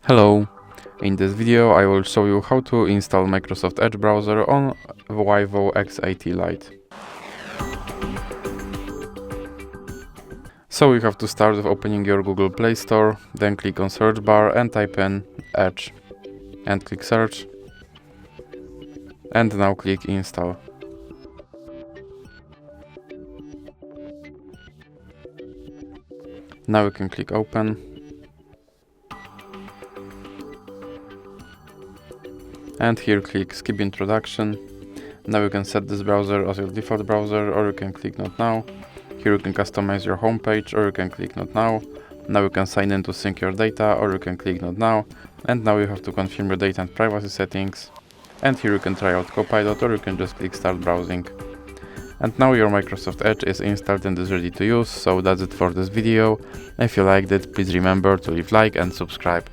Hello! In this video I will show you how to install Microsoft Edge browser on Vivo X80 Lite. So you have to start with opening your Google Play Store, then click on search bar and type in Edge and click search, and now click install. Now you can click open. And here click skip introduction. Now you can set this browser as your default browser, or you can click not now. Here you can customize your home page, or you can click not now. Now you can sign in to sync your data, or you can click not now. And now you have to confirm your data and privacy settings. And here you can try out Copilot, or you can just click start browsing. And now your Microsoft Edge is installed and is ready to use. So that's it for this video. If you liked it, please remember to leave like and subscribe.